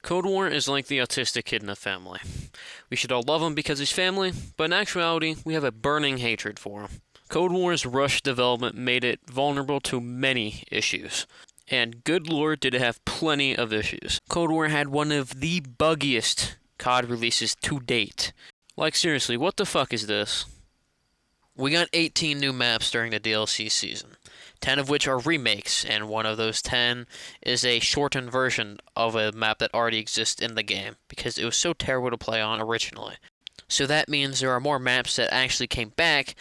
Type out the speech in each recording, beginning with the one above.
Cold War is like the autistic kid in the family. We should all love him because he's family, but in actuality, we have a burning hatred for him. Cold War's rushed development made it vulnerable to many issues. And good lord did it have plenty of issues. Cold War had one of the buggiest COD releases to date. Like seriously, what the fuck is this? We got 18 new maps during the DLC season, 10 of which are remakes, and one of those 10 is a shortened version of a map that already exists in the game, because it was so terrible to play on originally. So that means there are more maps that actually came back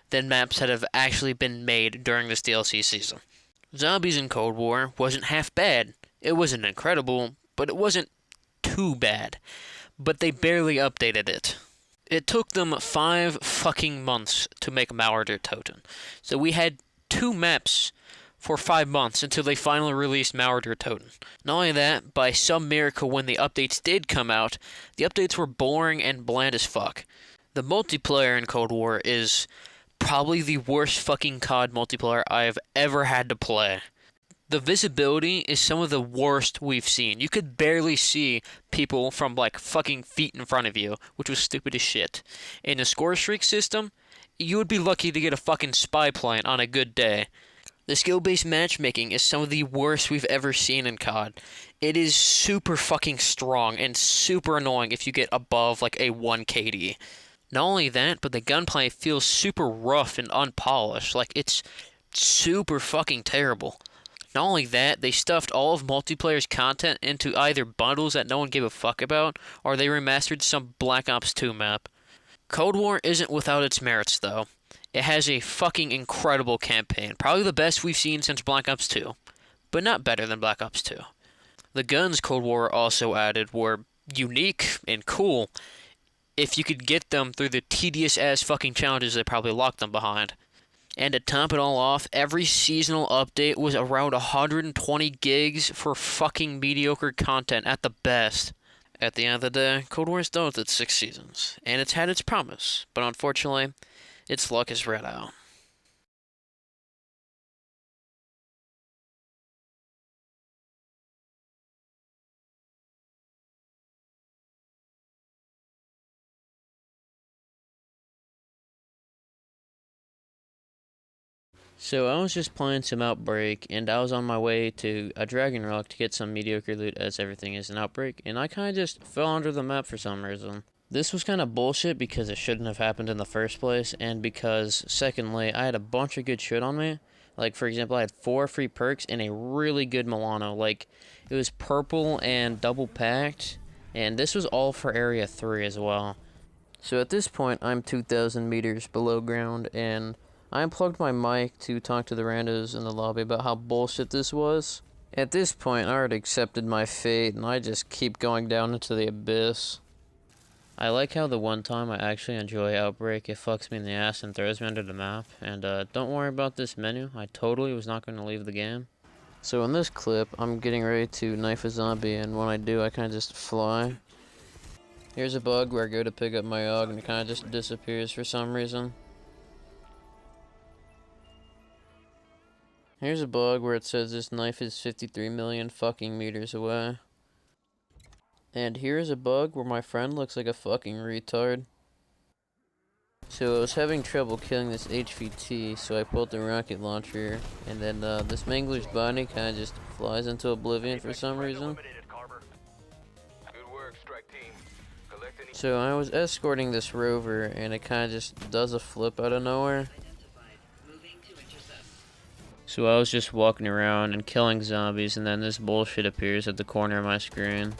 than maps that have actually been made during this DLC season. Zombies in Cold War wasn't half bad. It wasn't incredible, but it wasn't too bad. But they barely updated it. It took them 5 fucking months to make Mauer der Toten. So we had 2 maps for 5 months until they finally released Mauer der Toten. Not only that, by some miracle when the updates did come out, the updates were boring and bland as fuck. The multiplayer in Cold War is probably the worst fucking COD multiplayer I have ever had to play. The visibility is some of the worst we've seen. You could barely see people from like fucking feet in front of you, which was stupid as shit. In the score streak system, you would be lucky to get a fucking spy plane on a good day. The skill-based matchmaking is some of the worst we've ever seen in COD. It is super fucking strong and super annoying if you get above like a 1 KD. Not only that, but the gunplay feels super rough and unpolished. Like, it's super fucking terrible. Not only that, they stuffed all of multiplayer's content into either bundles that no one gave a fuck about, or they remastered some Black Ops 2 map. Cold War isn't without its merits, though. It has a fucking incredible campaign, probably the best we've seen since Black Ops 2, but not better than Black Ops 2. The guns Cold War also added were unique and cool if you could get them through the tedious-ass fucking challenges they probably locked them behind. And to top it all off, every seasonal update was around 120 gigs for fucking mediocre content at the best. At the end of the day, Cold War is done with its 6 seasons, and it's had its promise, but unfortunately, its luck is ran out. So I was just playing some Outbreak, and I was on my way to a Dragon Rock to get some mediocre loot as everything is an Outbreak, and I kind of just fell under the map for some reason. This was kind of bullshit because it shouldn't have happened in the first place, and because, secondly, I had a bunch of good shit on me. Like, for example, I had 4 free perks and a really good Milano. Like, it was purple and double packed, and this was all for Area 3 as well. So at this point, I'm 2,000 meters below ground, and I unplugged my mic to talk to the randos in the lobby about how bullshit this was. At this point, I already accepted my fate, and I just keep going down into the abyss. I like how the one time I actually enjoy Outbreak, it fucks me in the ass and throws me under the map. And don't worry about this menu, I totally was not going to leave the game. So in this clip, I'm getting ready to knife a zombie, and when I do, I kind of just fly. Here's a bug where I go to pick up my AUG and it kind of just disappears for some reason. Here's a bug where it says this knife is 53 million fucking meters away. And here's a bug where my friend looks like a fucking retard. So I was having trouble killing this HVT, so I pulled the rocket launcher, and then this Mangler's body kind of just flies into oblivion for some reason. So I was escorting this rover, and it kind of just does a flip out of nowhere. So I was just walking around and killing zombies, and then this bullshit appears at the corner of my screen.